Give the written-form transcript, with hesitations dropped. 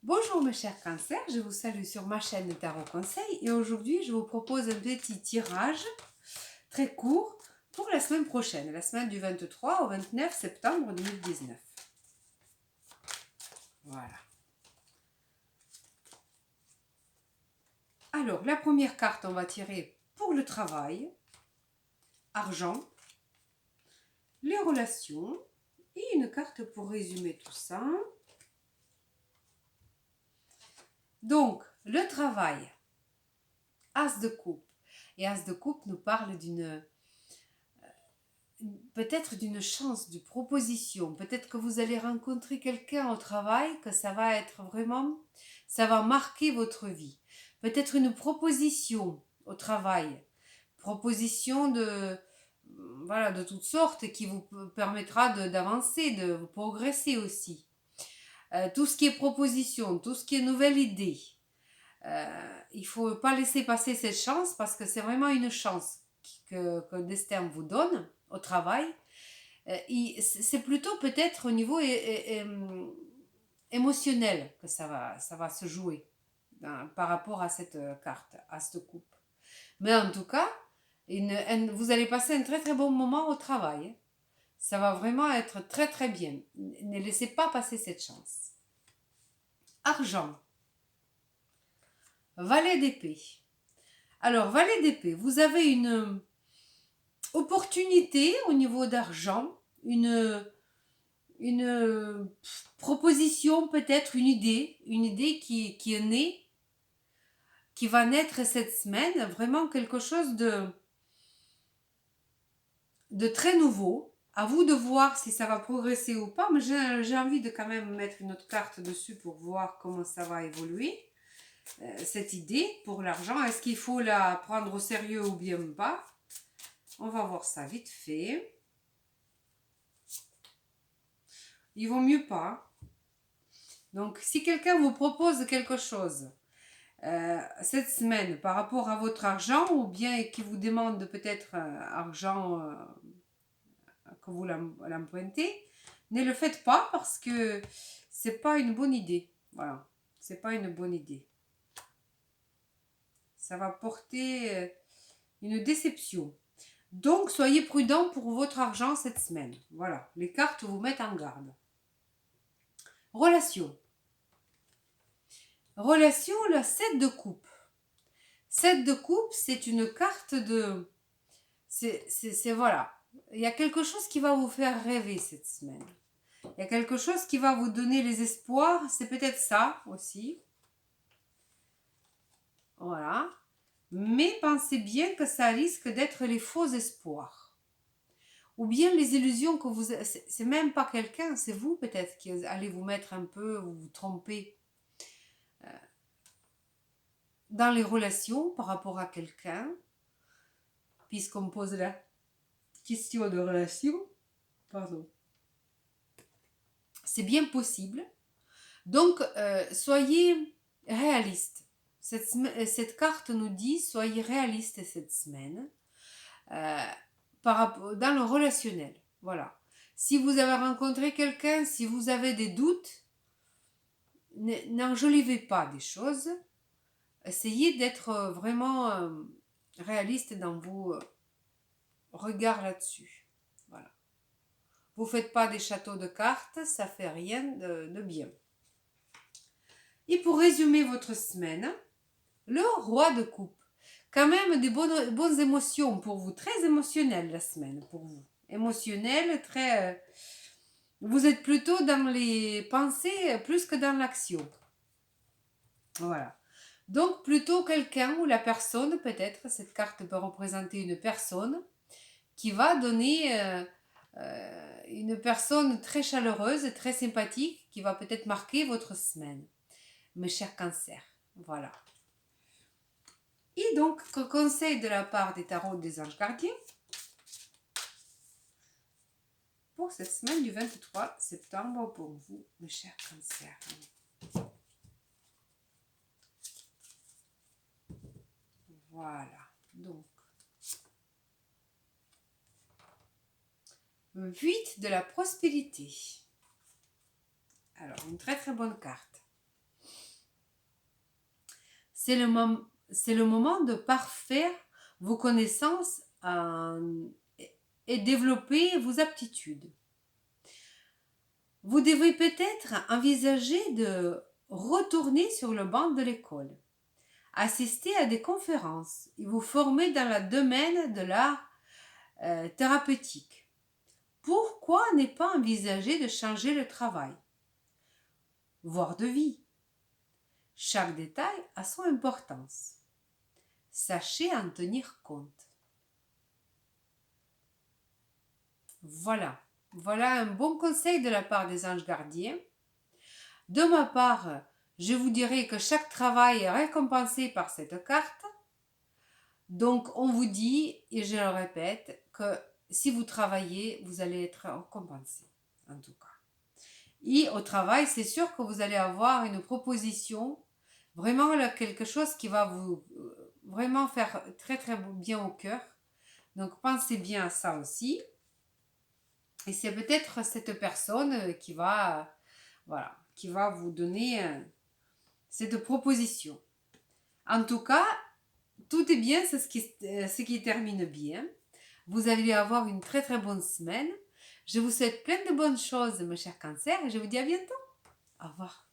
Bonjour mes chers cancers, je vous salue sur ma chaîne Tarot Conseil et aujourd'hui je vous propose un petit tirage très court pour la semaine prochaine, la semaine du 23 au 29 septembre 2019. Voilà. Alors la première carte on va tirer pour le travail, argent, les relations et une carte pour résumer tout ça. Donc le travail, As de coupe. Et As de coupe nous parle peut-être d'une chance, d'une proposition. Peut-être que vous allez rencontrer quelqu'un au travail, que ça va être vraiment, ça va marquer votre vie. Peut-être une proposition au travail, proposition voilà, de toutes sortes qui vous permettra d'avancer, de progresser aussi. Tout ce qui est proposition, tout ce qui est nouvelle idée. Il ne faut pas laisser passer cette chance parce que c'est vraiment une chance que le destin vous donne au travail. C'est plutôt peut-être au niveau émotionnel que ça va se jouer par rapport à cette carte, à cette coupe. Mais en tout cas, vous allez passer un très très bon moment au travail. Ça va vraiment être très très bien. Ne laissez pas passer cette chance. Argent. Valet d'épée. Alors, valet d'épée, vous avez une opportunité au niveau d'argent, une proposition, peut-être une idée qui est née, qui va naître cette semaine, vraiment quelque chose de très nouveau. À vous de voir si ça va progresser ou pas, mais j'ai envie de quand même mettre une autre carte dessus pour voir comment ça va évoluer. Cette idée pour l'argent, est-ce qu'il faut la prendre au sérieux ou bien pas? On va voir ça vite fait. Il vaut mieux pas. Donc, si quelqu'un vous propose quelque chose cette semaine par rapport à votre argent ou bien qui vous demande peut-être argent que vous l'empruntez, ne le faites pas parce que c'est pas une bonne idée. Voilà, c'est pas une bonne idée. Ça va porter une déception. Donc, soyez prudent pour votre argent cette semaine. Voilà, les cartes vous mettent en garde. Relation. Relation, la 7 de coupe. 7 de coupe, c'est une carte de... C'est voilà. Il y a quelque chose qui va vous faire rêver cette semaine. Il y a quelque chose qui va vous donner les espoirs. C'est peut-être ça aussi. Voilà. Mais pensez bien que ça risque d'être les faux espoirs. Ou bien les illusions que vous... C'est même pas quelqu'un, c'est vous peut-être qui allez vous mettre un peu, vous tromper dans les relations par rapport à quelqu'un. Puisqu'on me pose la question de relation. Pardon. C'est bien possible. Donc, soyez réaliste. Cette carte nous dit, soyez réaliste cette semaine dans le relationnel. Voilà. Si vous avez rencontré quelqu'un, si vous avez des doutes, n'enjolivez pas des choses. Essayez d'être vraiment réaliste dans vos regards là-dessus. Voilà. Vous ne faites pas des châteaux de cartes, ça fait rien de bien. Et pour résumer votre semaine, le roi de coupe. Quand même des bonnes émotions pour vous. Très émotionnelle la semaine pour vous. Émotionnelle, très... vous êtes plutôt dans les pensées plus que dans l'action. Voilà. Donc plutôt quelqu'un ou la personne, peut-être, cette carte peut représenter une personne qui va donner une personne très chaleureuse, très sympathique, qui va peut-être marquer votre semaine. Mes chers cancers. Voilà. Et donc, conseil de la part des tarots des anges gardiens pour cette semaine du 23 septembre pour vous, mes chers cancers. Voilà. Donc, 8 de la prospérité. Alors, une très très bonne carte. C'est le moment de parfaire vos connaissances et développer vos aptitudes. Vous devez peut-être envisager de retourner sur le banc de l'école, assister à des conférences et vous former dans le domaine de l'art thérapeutique. Pourquoi ne pas envisager de changer le travail, voire de vie? Chaque détail a son importance. Sachez en tenir compte. Voilà. Voilà un bon conseil de la part des anges gardiens. De ma part, je vous dirai que chaque travail est récompensé par cette carte. Donc, on vous dit, et je le répète, que si vous travaillez, vous allez être récompensé, en tout cas. Et au travail, c'est sûr que vous allez avoir une proposition, vraiment là, quelque chose qui va vous vraiment faire très très bien au cœur. Donc, pensez bien à ça aussi. Et c'est peut-être cette personne voilà, qui va vous donner cette proposition. En tout cas, tout est bien, c'est ce qui termine bien. Vous allez avoir une très très bonne semaine. Je vous souhaite plein de bonnes choses, mes chers cancers, et je vous dis à bientôt. Au revoir.